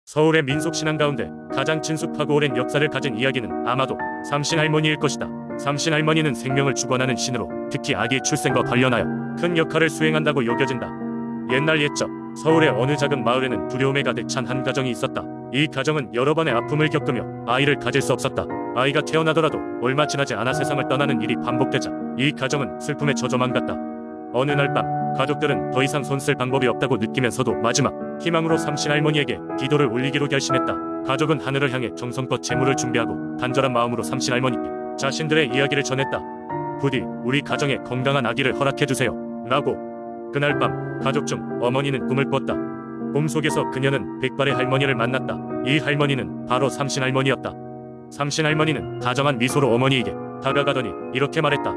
서울의 민속신앙 가운데 가장 친숙하고 오랜 역사를 가진 이야기는 아마도 삼신할머니일 것이다. 삼신할머니는 생명을 주관하는 신으로 특히 아기의 출생과 관련하여 큰 역할을 수행한다고 여겨진다. 옛날 옛적 서울의 어느 작은 마을에는 두려움에 가득 찬 한 가정이 있었다. 이 가정은 여러 번의 아픔을 겪으며 아이를 가질 수 없었다. 아이가 태어나더라도 얼마 지나지 않아 세상을 떠나는 일이 반복되자 이 가정은 슬픔에 젖어만 갔다. 어느 날 밤 가족들은 더 이상 손쓸 방법이 없다고 느끼면서도 마지막 희망으로 삼신할머니에게 기도를 올리기로 결심했다. 가족은 하늘을 향해 정성껏 제물을 준비하고 간절한 마음으로 삼신할머니께 자신들의 이야기를 전했다. 부디 우리 가정에 건강한 아기를 허락해주세요 라고. 그날 밤 가족 중 어머니는 꿈을 꿨다. 꿈속에서 그녀는 백발의 할머니를 만났다. 이 할머니는 바로 삼신할머니였다. 삼신할머니는 다정한 미소로 어머니에게 다가가더니 이렇게 말했다.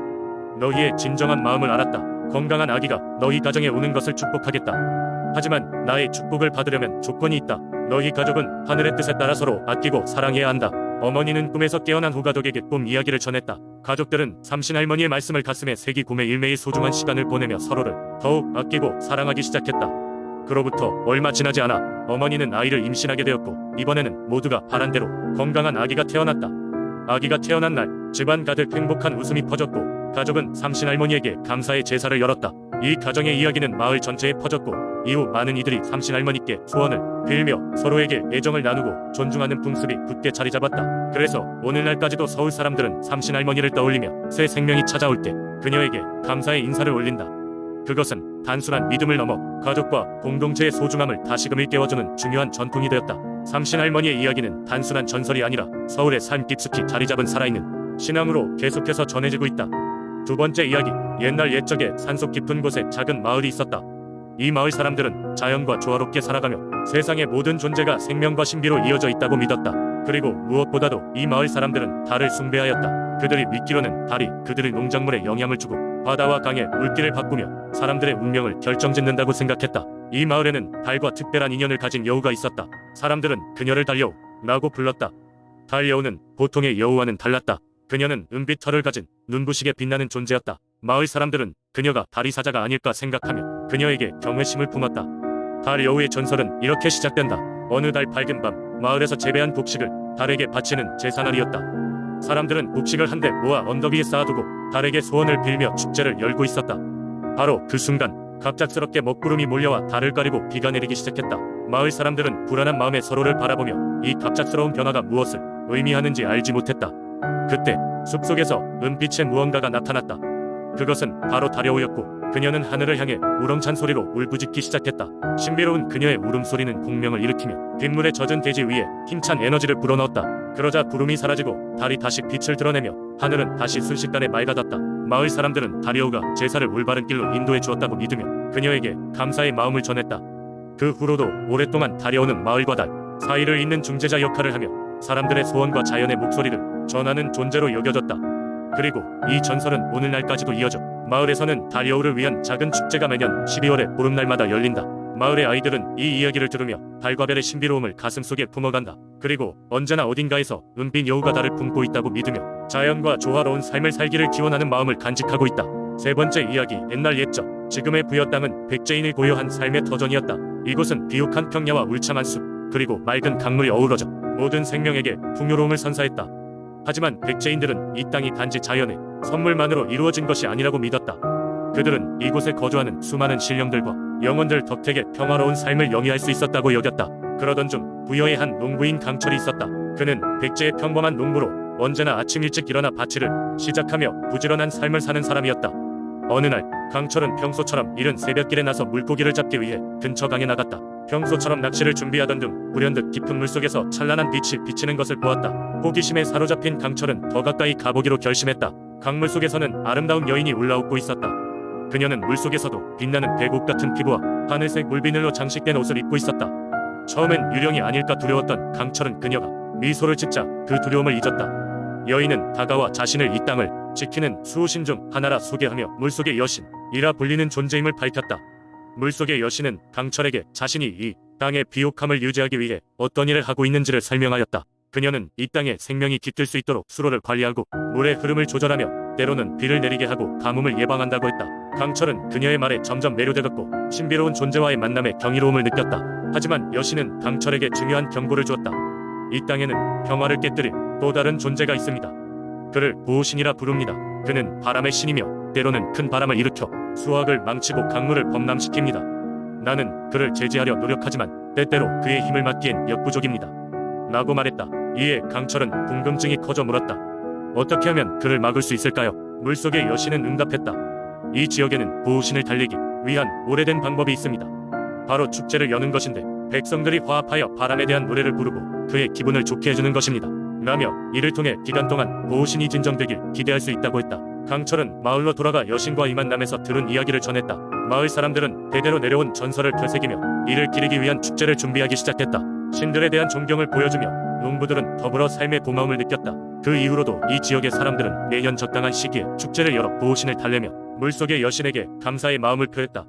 너희의 진정한 마음을 알았다. 건강한 아기가 너희 가정에 오는 것을 축복하겠다. 하지만 나의 축복을 받으려면 조건이 있다. 너희 가족은 하늘의 뜻에 따라 서로 아끼고 사랑해야 한다. 어머니는 꿈에서 깨어난 후 가족에게 꿈 이야기를 전했다. 가족들은 삼신할머니의 말씀을 가슴에 새기고 매일매일 소중한 시간을 보내며 서로를 더욱 아끼고 사랑하기 시작했다. 그로부터 얼마 지나지 않아 어머니는 아이를 임신하게 되었고 이번에는 모두가 바란 대로 건강한 아기가 태어났다. 아기가 태어난 날 집안 가득 행복한 웃음이 퍼졌고 가족은 삼신할머니에게 감사의 제사를 열었다. 이 가정의 이야기는 마을 전체에 퍼졌고 이후 많은 이들이 삼신할머니께 소원을 빌며 서로에게 애정을 나누고 존중하는 풍습이 굳게 자리 잡았다. 그래서 오늘날까지도 서울 사람들은 삼신할머니를 떠올리며 새 생명이 찾아올 때 그녀에게 감사의 인사를 올린다. 그것은 단순한 믿음을 넘어 가족과 공동체의 소중함을 다시금 일깨워주는 중요한 전통이 되었다. 삼신할머니의 이야기는 단순한 전설이 아니라 서울의 삶 깊숙이 자리 잡은 살아있는 신앙으로 계속해서 전해지고 있다. 두 번째 이야기, 옛날 옛적에 산속 깊은 곳에 작은 마을이 있었다. 이 마을 사람들은 자연과 조화롭게 살아가며 세상의 모든 존재가 생명과 신비로 이어져 있다고 믿었다. 그리고 무엇보다도 이 마을 사람들은 달을 숭배하였다. 그들이 믿기로는 달이 그들의 농작물에 영향을 주고 바다와 강의 물길을 바꾸며 사람들의 운명을 결정짓는다고 생각했다. 이 마을에는 달과 특별한 인연을 가진 여우가 있었다. 사람들은 그녀를 달여우라고 불렀다. 달여우는 보통의 여우와는 달랐다. 그녀는 은빛 털을 가진 눈부시게 빛나는 존재였다. 마을 사람들은 그녀가 달의 사자가 아닐까 생각하며 그녀에게 경외심을 품었다. 달 여우의 전설은 이렇게 시작된다. 어느 달 밝은 밤 마을에서 재배한 곡식을 달에게 바치는 제사날이었다. 사람들은 곡식을 한데 모아 언덕 위에 쌓아두고 달에게 소원을 빌며 축제를 열고 있었다. 바로 그 순간 갑작스럽게 먹구름이 몰려와 달을 가리고 비가 내리기 시작했다. 마을 사람들은 불안한 마음에 서로를 바라보며 이 갑작스러운 변화가 무엇을 의미하는지 알지 못했다. 그때 숲속에서 은빛의 무언가가 나타났다. 그것은 바로 달여우였고 그녀는 하늘을 향해 우렁찬 소리로 울부짖기 시작했다. 신비로운 그녀의 울음소리는 공명을 일으키며 빗물에 젖은 대지 위에 힘찬 에너지를 불어넣었다. 그러자 구름이 사라지고 달이 다시 빛을 드러내며 하늘은 다시 순식간에 맑아졌다. 마을 사람들은 달여우가 제사를 올바른 길로 인도해 주었다고 믿으며 그녀에게 감사의 마음을 전했다. 그 후로도 오랫동안 달여우는 마을과 달 사이를 잇는 중재자 역할을 하며 사람들의 소원과 자연의 목소리를 전하는 존재로 여겨졌다. 그리고 이 전설은 오늘날까지도 이어져 마을에서는 달여우를 위한 작은 축제가 매년 12월의 보름날마다 열린다. 마을의 아이들은 이 이야기를 들으며 달과 별의 신비로움을 가슴속에 품어간다. 그리고 언제나 어딘가에서 은빛 여우가 달을 품고 있다고 믿으며 자연과 조화로운 삶을 살기를 기원하는 마음을 간직하고 있다. 세 번째 이야기, 옛날 옛적 지금의 부여 땅은 백제인이 고요한 삶의 터전이었다. 이곳은 비옥한 평야와 울창한 숲 그리고 맑은 강물이 어우러져 모든 생명에게 풍요로움을 선사했다. 하지만 백제인들은 이 땅이 단지 자연의 선물만으로 이루어진 것이 아니라고 믿었다. 그들은 이곳에 거주하는 수많은 신령들과 영혼들 덕택에 평화로운 삶을 영위할 수 있었다고 여겼다. 그러던 중 부여의 한 농부인 강철이 있었다. 그는 백제의 평범한 농부로 언제나 아침 일찍 일어나 밭일을 시작하며 부지런한 삶을 사는 사람이었다. 어느 날 강철은 평소처럼 이른 새벽길에 나서 물고기를 잡기 위해 근처 강에 나갔다. 평소처럼 낚시를 준비하던 중 불현듯 깊은 물속에서 찬란한 빛이 비치는 것을 보았다. 호기심에 사로잡힌 강철은 더 가까이 가보기로 결심했다. 강물 속에서는 아름다운 여인이 올라오고 있었다. 그녀는 물속에서도 빛나는 백옥 같은 피부와 하늘색 물비늘로 장식된 옷을 입고 있었다. 처음엔 유령이 아닐까 두려웠던 강철은 그녀가 미소를 짓자 그 두려움을 잊었다. 여인은 다가와 자신을 이 땅을 지키는 수호신 중 하나라 소개하며 물속의 여신이라 불리는 존재임을 밝혔다. 물속의 여신은 강철에게 자신이 이 땅의 비옥함을 유지하기 위해 어떤 일을 하고 있는지를 설명하였다. 그녀는 이 땅에 생명이 깃들 수 있도록 수로를 관리하고 물의 흐름을 조절하며 때로는 비를 내리게 하고 가뭄을 예방한다고 했다. 강철은 그녀의 말에 점점 매료되었고 신비로운 존재와의 만남에 경이로움을 느꼈다. 하지만 여신은 강철에게 중요한 경고를 주었다. 이 땅에는 평화를 깨뜨릴 또 다른 존재가 있습니다. 그를 보호신이라 부릅니다. 그는 바람의 신이며 때로는 큰 바람을 일으켜 수확을 망치고 강물을 범람시킵니다. 나는 그를 제지하려 노력하지만 때때로 그의 힘을 막기엔 역부족입니다. 라고 말했다. 이에 강철은 궁금증이 커져 물었다. 어떻게 하면 그를 막을 수 있을까요? 물속의 여신은 응답했다. 이 지역에는 보호신을 달리기 위한 오래된 방법이 있습니다. 바로 축제를 여는 것인데 백성들이 화합하여 바람에 대한 노래를 부르고 그의 기분을 좋게 해주는 것입니다. 라며 이를 통해 기간 동안 보호신이 진정되길 기대할 수 있다고 했다. 강철은 마을로 돌아가 여신과 이 만남에서 들은 이야기를 전했다. 마을 사람들은 대대로 내려온 전설을 되새기며 이를 기리기 위한 축제를 준비하기 시작했다. 신들에 대한 존경을 보여주며 농부들은 더불어 삶의 고마움을 느꼈다. 그 이후로도 이 지역의 사람들은 매년 적당한 시기에 축제를 열어 보호신을 달래며 물속의 여신에게 감사의 마음을 표했다.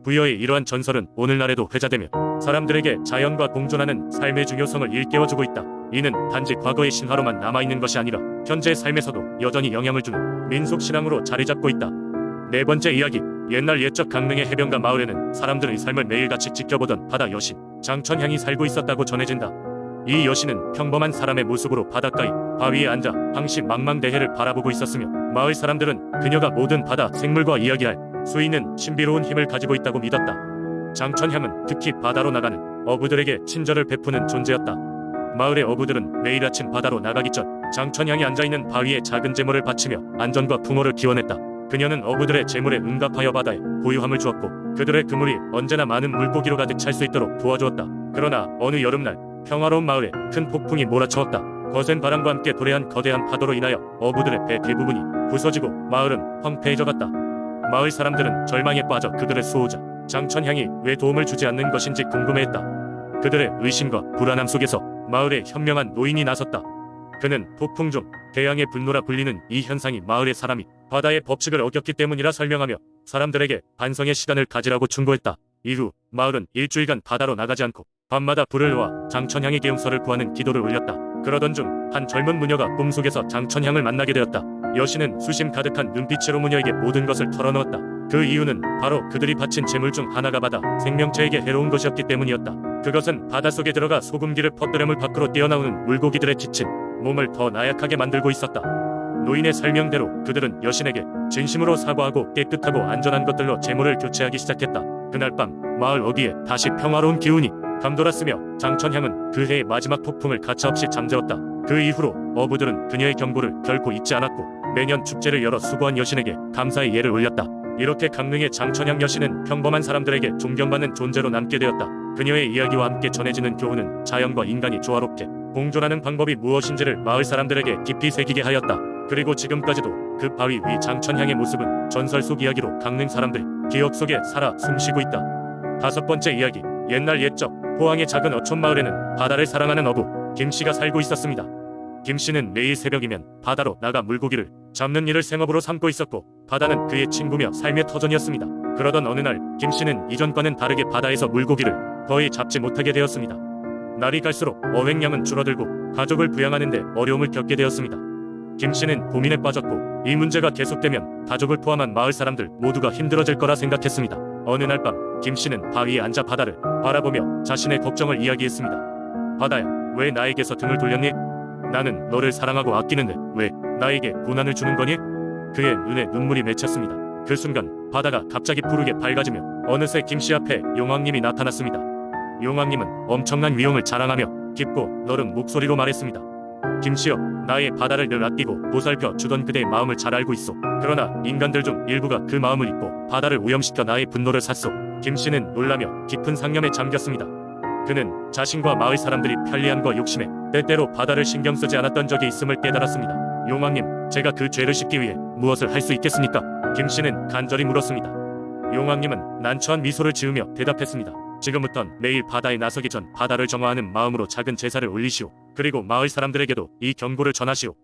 부여의 이러한 전설은 오늘날에도 회자되며 사람들에게 자연과 공존하는 삶의 중요성을 일깨워주고 있다. 이는 단지 과거의 신화로만 남아있는 것이 아니라 현재의 삶에서도 여전히 영향을 주는 민속신앙으로 자리잡고 있다. 네 번째 이야기. 옛날 옛적 강릉의 해변가 마을에는 사람들의 삶을 매일같이 지켜보던 바다 여신 장천향이 살고 있었다고 전해진다. 이 여신은 평범한 사람의 모습으로 바닷가의 바위에 앉아 항시 망망대해를 바라보고 있었으며 마을 사람들은 그녀가 모든 바다 생물과 이야기할 수 있는 신비로운 힘을 가지고 있다고 믿었다. 장천향은 특히 바다로 나가는 어부들에게 친절을 베푸는 존재였다. 마을의 어부들은 매일 아침 바다로 나가기 전 장천향이 앉아있는 바위에 작은 제물을 바치며 안전과 풍어를 기원했다. 그녀는 어부들의 제물에 응답하여 바다에 고유함을 주었고 그들의 그물이 언제나 많은 물고기로 가득 찰 수 있도록 도와주었다. 그러나 어느 여름날 평화로운 마을에 큰 폭풍이 몰아쳐왔다. 거센 바람과 함께 도래한 거대한 파도로 인하여 어부들의 배 대부분이 부서지고 마을은 황폐해져갔다. 마을 사람들은 절망에 빠져 그들을 수호자 장천향이 왜 도움을 주지 않는 것인지 궁금해했다. 그들의 의심과 불안함 속에서 마을에 현명한 노인이 나섰다. 그는 폭풍 중 대양의 분노라 불리는 이 현상이 마을의 사람이 바다의 법칙을 어겼기 때문이라 설명하며 사람들에게 반성의 시간을 가지라고 충고했다. 이후 마을은 일주일간 바다로 나가지 않고 밤마다 불을 놓아 장천향에게 용서를 구하는 기도를 올렸다. 그러던 중 한 젊은 무녀가 꿈속에서 장천향을 만나게 되었다. 여신은 수심 가득한 눈빛으로 무녀에게 모든 것을 털어놓았다. 그 이유는 바로 그들이 바친 제물 중 하나가 바다 생명체에게 해로운 것이었기 때문이었다. 그것은 바닷속에 들어가 소금기를 퍼뜨려 물 밖으로 뛰어나오는 물고기들의 지친 몸을 더 나약하게 만들고 있었다. 노인의 설명대로 그들은 여신에게 진심으로 사과하고 깨끗하고 안전한 것들로 제물을 교체하기 시작했다. 그날 밤 마을 어귀에 다시 평화로운 기운이 감돌았으며 장천향은 그 해의 마지막 폭풍을 가차없이 잠재웠다. 그 이후로 어부들은 그녀의 경고를 결코 잊지 않았고 매년 축제를 열어 수고한 여신에게 감사의 예를 올렸다. 이렇게 강릉의 장천향 여신은 평범한 사람들에게 존경받는 존재로 남게 되었다. 그녀의 이야기와 함께 전해지는 교훈은 자연과 인간이 조화롭게 공존하는 방법이 무엇인지를 마을 사람들에게 깊이 새기게 하였다. 그리고 지금까지도 그 바위 위 장천향의 모습은 전설 속 이야기로 강릉 사람들이 기억 속에 살아 숨쉬고 있다. 다섯 번째 이야기. 옛날 옛적 포항의 작은 어촌 마을에는 바다를 사랑하는 어부 김씨가 살고 있었습니다. 김씨는 매일 새벽이면 바다로 나가 물고기를 잡는 일을 생업으로 삼고 있었고 바다는 그의 친구며 삶의 터전이었습니다. 그러던 어느 날 김씨는 이전과는 다르게 바다에서 물고기를 거의 잡지 못하게 되었습니다. 날이 갈수록 어획량은 줄어들고 가족을 부양하는데 어려움을 겪게 되었습니다. 김씨는 고민에 빠졌고 이 문제가 계속되면 가족을 포함한 마을 사람들 모두가 힘들어질 거라 생각했습니다. 어느 날 밤 김씨는 바위에 앉아 바다를 바라보며 자신의 걱정을 이야기했습니다. 바다야, 왜 나에게서 등을 돌렸니? 나는 너를 사랑하고 아끼는데 왜 나에게 고난을 주는 거니? 그의 눈에 눈물이 맺혔습니다. 그 순간 바다가 갑자기 푸르게 밝아지며 어느새 김씨 앞에 용왕님이 나타났습니다. 용왕님은 엄청난 위엄을 자랑하며 깊고 너른 목소리로 말했습니다. 김씨여, 나의 바다를 늘 아끼고 보살펴 주던 그대의 마음을 잘 알고 있소. 그러나 인간들 중 일부가 그 마음을 잊고 바다를 오염시켜 나의 분노를 샀소. 김씨는 놀라며 깊은 상념에 잠겼습니다. 그는 자신과 마을 사람들이 편리함과 욕심에 때때로 바다를 신경 쓰지 않았던 적이 있음을 깨달았습니다. 용왕님, 제가 그 죄를 씻기 위해 무엇을 할 수 있겠습니까? 김씨는 간절히 물었습니다. 용왕님은 난처한 미소를 지으며 대답했습니다. 지금부턴 매일 바다에 나서기 전 바다를 정화하는 마음으로 작은 제사를 올리시오. 그리고 마을 사람들에게도 이 경고를 전하시오.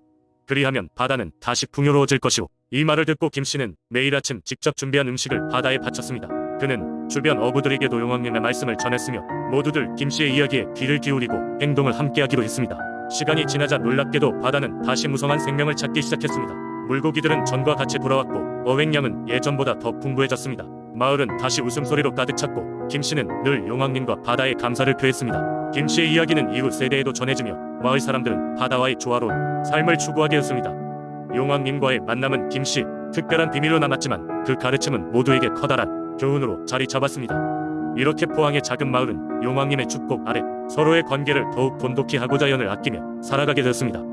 그리하면 바다는 다시 풍요로워질 것이오. 이 말을 듣고 김씨는 매일 아침 직접 준비한 음식을 바다에 바쳤습니다. 그는 주변 어부들에게도 용왕님의 말씀을 전했으며 모두들 김씨의 이야기에 귀를 기울이고 행동을 함께하기로 했습니다. 시간이 지나자 놀랍게도 바다는 다시 무성한 생명을 찾기 시작했습니다. 물고기들은 전과 같이 돌아왔고 어획량은 예전보다 더 풍부해졌습니다. 마을은 다시 웃음소리로 가득 찼고 김씨는 늘 용왕님과 바다에 감사를 표했습니다. 김씨의 이야기는 이후 세대에도 전해지며 마을 사람들은 바다와의 조화로운 삶을 추구하게 되었습니다. 용왕님과의 만남은 김씨 특별한 비밀로 남았지만 그 가르침은 모두에게 커다란 교훈으로 자리 잡았습니다. 이렇게 포항의 작은 마을은 용왕님의 축복 아래 서로의 관계를 더욱 돈독히 하고자 연을 아끼며 살아가게 되었습니다.